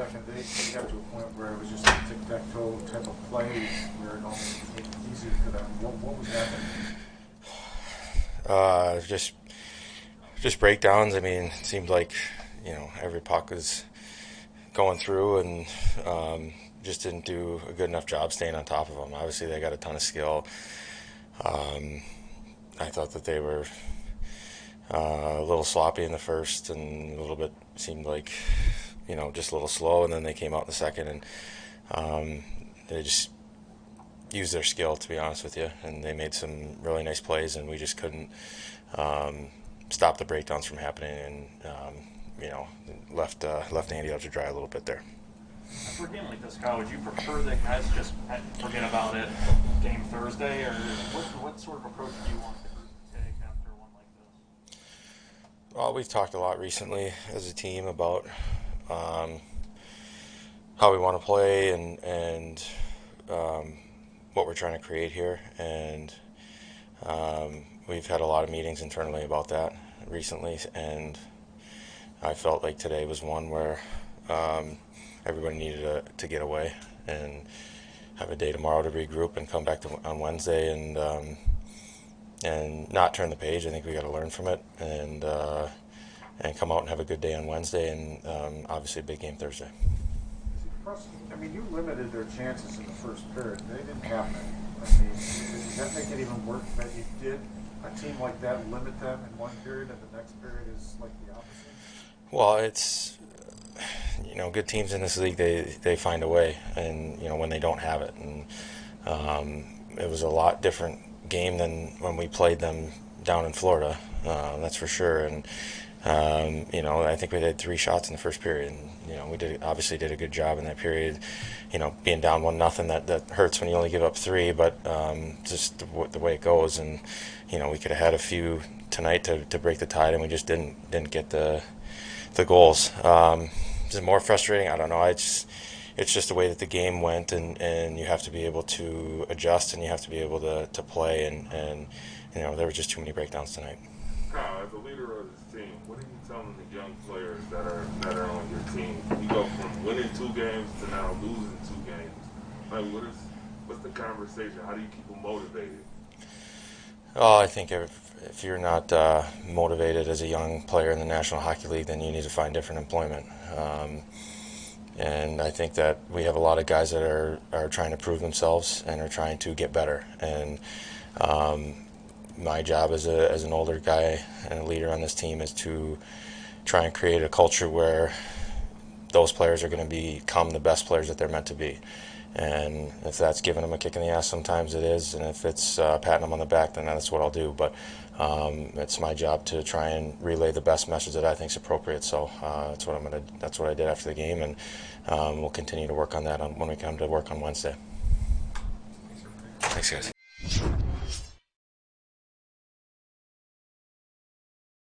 second, they got to a point where it was just a tic-tac-toe type of play where it almost made it easier for them. What was happening? Just breakdowns. I mean, it seemed like every puck was going through, and just didn't do a good enough job staying on top of them. Obviously, they got a ton of skill. I thought that they were a little sloppy in the first, and a little bit seemed like just a little slow, and then they came out in the second, and they just used their skill, to be honest with you, and they made some really nice plays, and we just couldn't stop the breakdowns from happening, and left Andy out to dry a little bit there. For a game like this, Kyle, would you prefer that guys just forget about it game Thursday, or what sort of approach do you want to take after one like this? Well, we've talked a lot recently as a team about how we want to play, and what we're trying to create here, and we've had a lot of meetings internally about that recently, and I felt like today was one where everybody needed to get away and have a day tomorrow to regroup and come back on Wednesday, and not turn the page. I think we got to learn from it, and come out and have a good day on Wednesday, and obviously a big game Thursday. I mean, you limited their chances in the first period. They didn't have many. I mean, does that make it even worse that you did a team like that limit them in one period and the next period is like the opposite? Well, it's good teams in this league, they find a way, and when they don't have it, and it was a lot different game than when we played them down in Florida, that's for sure. And I think we had 3 shots in the first period, and we obviously did a good job in that period. Being down 1-0, that hurts when you only give up 3, but just the way it goes, and we could have had a few tonight to break the tide, and we just didn't get the goals. Is it more frustrating? I don't know. It's just the way that the game went, and you have to be able to adjust, and you have to be able to play, and there were just too many breakdowns tonight. Kyle, as a leader of this team, what are you telling the young players that are on your team? You go from winning 2 games to now losing 2 games. Like, what's the conversation? How do you keep them motivated? Well, I think if you're not motivated as a young player in the National Hockey League, then you need to find different employment. And I think that we have a lot of guys that are trying to prove themselves and are trying to get better. And my job as an older guy and a leader on this team is to try and create a culture where those players are going to become the best players that they're meant to be. And if that's giving them a kick in the ass, sometimes it is, and if it's patting them on the back, then that's what I'll do. But it's my job to try and relay the best message that I think is appropriate. So that's what I did after the game, and we'll continue to work on that when we come to work on Wednesday. Thanks, guys.